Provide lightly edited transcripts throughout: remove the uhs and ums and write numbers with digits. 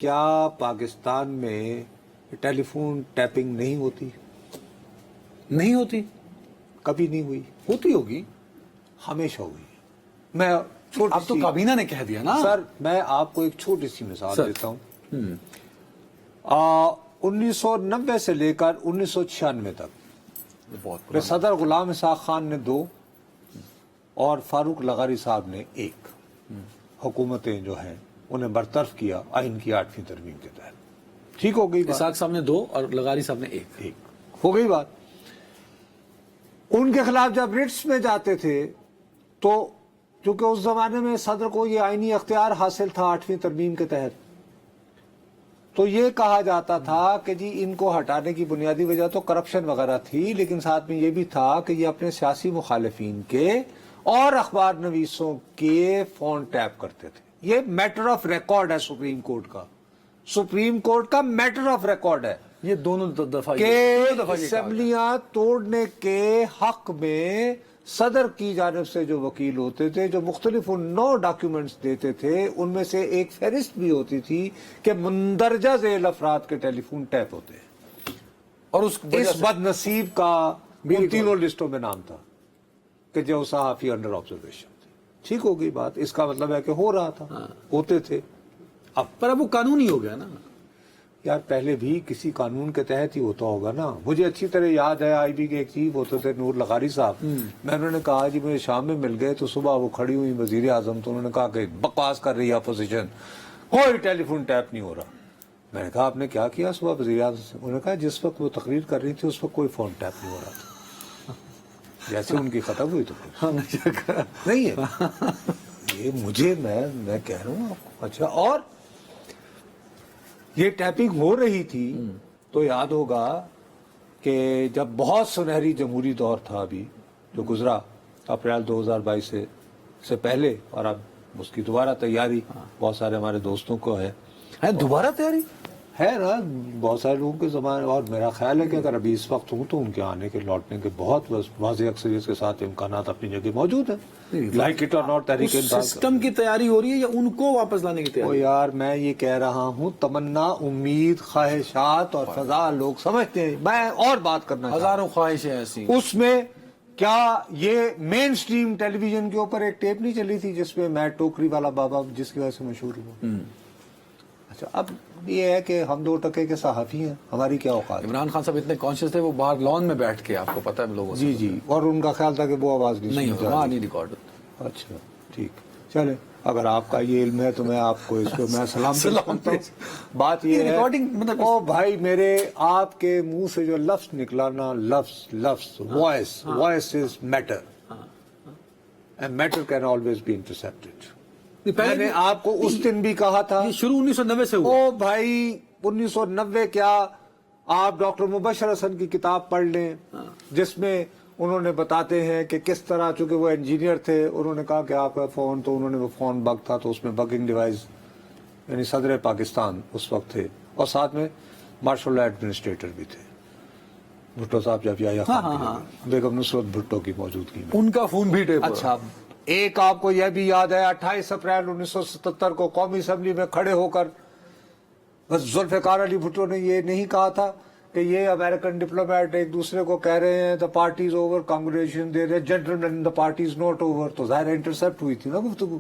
کیا پاکستان میں ٹیلی phone tapping نہیں ہوتی؟ نہیں ہوتی، کبھی نہیں ہوئی، ہوتی ہوگی. ہمیشہ ہوئی. میں اب تو کابینہ نے کہہ دیا نا. سر میں آپ کو ایک چھوٹی سی مثال دیتا ہوں. 1990 سے لے کر 1996 تک بہت میں صدر غلام اسحاق خان نے 2 اور فاروق لغاری صاحب نے 1 حکومتیں جو ہیں انہیں برطرف کیا آئین کی 8ویں ترمیم کے تحت. ٹھیک ہو گئی بات؟ اسحاق صاحب نے 2 اور لغاری صاحب نے 1. ہو گئی بات. ان کے خلاف جب رٹس میں جاتے تھے تو چونکہ اس زمانے میں صدر کو یہ آئینی اختیار حاصل تھا 8ویں ترمیم کے تحت، تو یہ کہا جاتا تھا کہ جی ان کو ہٹانے کی بنیادی وجہ تو کرپشن وغیرہ تھی، لیکن ساتھ میں یہ بھی تھا کہ یہ اپنے سیاسی مخالفین کے اور اخبار نویسوں کے فون ٹیپ کرتے تھے. یہ میٹر آف ریکارڈ ہے سپریم کورٹ کا. سپریم کورٹ کا میٹر آف ریکارڈ ہے یہ دونوں دفعہ کہ اسمبلیاں توڑنے کے حق میں صدر کی جانب سے جو وکیل ہوتے تھے، جو مختلف 9 ڈاکیومنٹس دیتے تھے، ان میں سے ایک فہرست بھی ہوتی تھی کہ مندرجہ ذیل افراد کے ٹیلی فون ٹیپ ہوتے ہیں. اور اس بد نصیب کا ان تینوں لسٹوں میں نام تھا کہ جو صحافی انڈر آبزرویشن تھے. ٹھیک ہو گئی بات. اس کا مطلب ہے کہ ہو رہا تھا، ہوتے تھے. پر اب وہ قانونی ہو گیا نا یار. پہلے بھی کسی قانون کے تحت ہی ہوتا ہوگا نا. مجھے اچھی طرح یاد ہے آئی بی کے ایک چیف ہوتے تھے نور لغاری صاحب. میں انہوں نے کہا جی مجھے شام میں مل گئے تو صبح وہ کھڑی ہوئی وزیر اعظم، تو انہوں نے کہا کہ بکواس کر رہی ہے اپوزیشن، کوئی ٹیلی فون ٹیپ نہیں ہو رہا. میں نے کہا آپ نے کیا کیا صبح وزیر اعظم سے؟ انہوں نے کہا جس وقت وہ تقریر کر رہی تھی اس وقت کوئی فون ٹیپ نہیں ہو رہا تھا. جیسے ان کی ختم ہوئی تو نہیں ہے یہ مجھے میں کہہ رہا ہوں آپ کو. اچھا، اور یہ ٹیپنگ ہو رہی تھی تو یاد ہوگا کہ جب بہت سنہری جمہوری دور تھا ابھی جو گزرا اپریل 2022 سے پہلے، اور اب اس کی دوبارہ تیاری بہت سارے ہمارے دوستوں کو ہے. دوبارہ تیاری ہے نا بہت سارے لوگوں کے زمانے. اور میرا خیال ہے کہ اگر ابھی اس وقت ہوں تو ان کے آنے کے لوٹنے کے بہت واضح اکثریت کے ساتھ امکانات اپنی جگہ موجود ہیں. لائک اٹ اور ناٹ تحریک انصاف سسٹم کی تیاری ہو رہی ہے یا ان کو واپس لانے کی تیاری؟ یار میں یہ کہہ رہا ہوں تمنا، امید، خواہشات اور فضا لوگ سمجھتے ہیں. میں اور بات کرنا ہزاروں خواہشیں ایسی. اس میں کیا یہ مین سٹریم ٹیلی ویژن کے اوپر ایک ٹیپ نہیں چلی تھی جس میں میں ٹوکری والا بابا جس کی وجہ سے مشہور ہوا؟ اچھا، اب یہ ہے کہ ہم 2 ٹکے کے صحافی ہیں، ہماری کیا اوقات؟ عمران خان صاحب اتنے کانشیس تھے وہ باہر لان میں بیٹھ کے، آپ کو پتا ہے لوگوں سے. جی اور ان کا خیال تھا کہ وہ آواز نہیں وہاں نہیں ریکارڈ ہوتا. اچھا ٹھیک، چلے اگر آپ کا یہ علم ہے تو میں آپ کو اس کو میں سلام کرتا ہوں. بات یہ ہے او بھائی میرے، آپ کے منہ سے جو لفظ نکلا نا، لفظ voice is matter, and matter can always be intercepted. میں نے آپ کو اس دن بھی کہا تھا، شروع 1990 سے ہوا. او بھائی 1990 کیا، آپ ڈاکٹر مبشر حسن کی کتاب پڑھ لیں جس میں انہوں نے بتاتے ہیں کہ کس طرح، چونکہ وہ انجینئر تھے، انہوں نے کہا کہ آپ کا فون، تو انہوں نے وہ فون بگ تھا تو اس میں بگنگ ڈیوائس، یعنی صدر پاکستان اس وقت تھے اور ساتھ میں مارشل لا ایڈمنسٹریٹر بھی تھے بھٹو صاحب جب یا بیگم نصرت بھٹو کی موجودگی میں ان کا فون بھی ٹیپ. اچھا، ایک آپ کو یہ بھی یاد ہے 28 اپریل 1977 کو قومی اسمبلی میں کھڑے ہو کر ذوالفقار علی بھٹو نے یہ نہیں کہا تھا کہ یہ امریکن ڈپلومیٹ ایک دوسرے کو کہہ رہے ہیں the party is over, congratulation دے رہے gentleman, the party is not over. تو ظاہر انٹرسپٹ ہوئی تھی نا گفتگو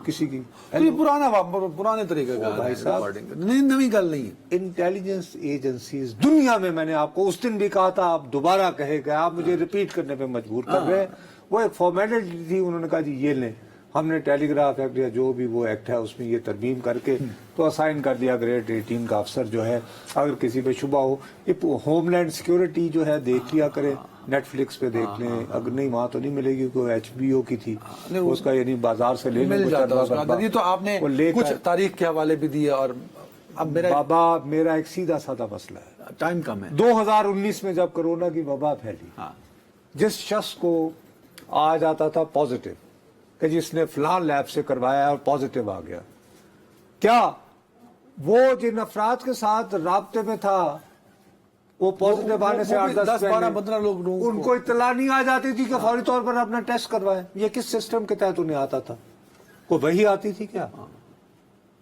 کسی کی. یہ پرانے طریقے کا بھائی صاحب نئی گل نہیں ہے. انٹیلیجنس ایجنسیز دنیا میں نے آپ کو اس دن بھی کہا تھا، آپ دوبارہ کہے گئے، آپ مجھے ریپیٹ کرنے پہ مجبور کر رہے ہیں. وہ ایک فارمیلٹی تھی، انہوں نے کہا جی یہ لیں، ہم نے ٹیلی گراف ایکٹ یا جو بھی وہ ایکٹ ہے اس میں یہ ترمیم کر کے تو اسائن کر دیا گریڈ 18 کا افسر جو ہے. اگر کسی پہ شبہ ہو، ہوم لینڈ سیکیورٹی جو ہے دیکھ لیا کرے، نیٹ فلکس پہ دیکھ لیں. اگر نہیں وہاں تو نہیں ملے گی، کوئی HBO کی تھی اس کا، یعنی بازار سے لے مل جاتا. یہ تو آپ نے کچھ تاریخ کے حوالے بھی دیے. اور اب بابا میرا ایک سیدھا سادہ مسئلہ ہے، ٹائم کم ہے. 2019 میں جب کرونا کی وبا پھیلی، جس شخص کو آ جاتا تھا پازیٹیو کہ جس نے فلاں لیب سے کروایا اور پازیٹیو آ گیا، کیا وہ جن افراد کے ساتھ رابطے میں تھا وہ پازیٹیو آنے سے 10-12-15 لوگ ان کو اطلاع نہیں آ جاتی تھی کہ فوری طور پر اپنا ٹیسٹ کروائیں؟ یہ کس سسٹم کے تحت انہیں آتا تھا؟ کوئی وہی آتی تھی کیا؟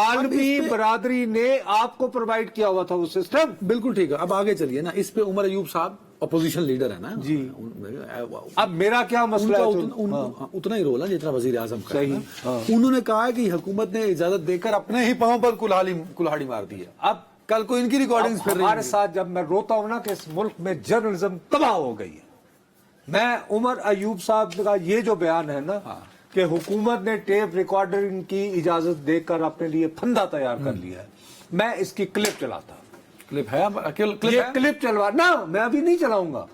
عالمی اس پہ- برادری نے آپ کو پرووائڈ کیا ہوا تھا وہ سسٹم. بالکل ٹھیک ہے. اب آگے چلیے نا. اس پہ عمر ایوب صاحب اپوزیشن لیڈر ہے نا جی. ان اب میرا کیا مسئلہ کا ہے؟ اتنا ہی رول ہے جتنا وزیر اعظم کا ہے نا. صحیح. ہاں. انہوں نے کہا کہ حکومت نے اجازت دے کر اپنے ہی پاؤں پر کلہاڑی مار دی ہے. اب کل کو ان کی ریکارڈنگز پھر ہمارے ساتھ جب میں روتا ہوں نا کہ اس ملک میں جرنلزم تباہ ہو گئی ہے، میں عمر ایوب صاحب کا یہ جو بیان ہے نا کہ حکومت نے ٹیپ ریکارڈنگ کی اجازت دے کر اپنے لیے پھندا تیار کر لیا ہے، میں اس کی کلپ چلاتا ہوں. کلپ ہے، یہ کلپ چلوا نا، میں ابھی نہیں چلاؤں گا.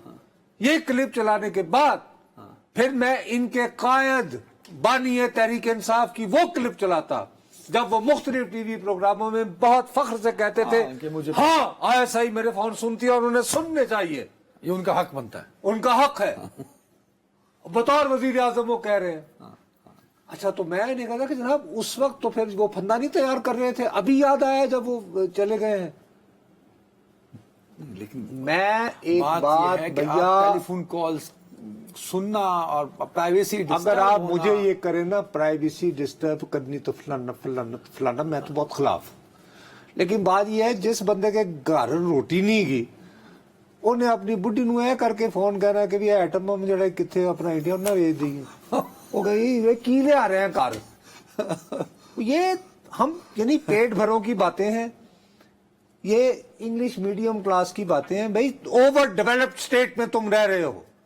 یہ کلپ چلانے کے بعد پھر میں ان کے قائد بانی تحریک انصاف کی وہ کلپ چلاتا جب وہ مختلف ٹی وی پروگراموں میں بہت فخر سے کہتے تھے ہاں آیا صحیح میرے فون سنتی ہے اور انہیں سننے چاہیے، یہ ان کا حق بنتا ہے. ان کا حق ہے. بطور وزیر اعظم وہ کہہ رہے ہیں. اچھا تو میں نہیں کہتا کہ جناب اس وقت تو پھر وہ پھندا نہیں تیار کر رہے تھے، ابھی یاد آیا جب وہ چلے گئے ہیں. لیکن میں ایک بات بھیا، ٹیلی فون کالز سننا اور پرائیویسی، اگر آپ مجھے یہ کریں نا پرائیویسی ڈسٹرب کرنی تو فلانا فلانا فلانا، میں تو بہت خلاف. لیکن بات یہ ہے جس بندے کے گھر روٹی نہیں گئی انہیں اپنی بڈی نو اے کر کے فون کرنا کہ بھی ایٹم بم جڑا کتنے اپنا انڈیا نہ بھیج دیے، وہ کہیں کی لے آ رہے ہیں کار. یہ ہم یعنی پیٹ بھروں کی باتیں ہیں، یہ انگلش میڈیم کلاس کی باتیں ہیں. بھائی اوور ڈیولپڈ اسٹیٹ میں تم رہ رہے ہو،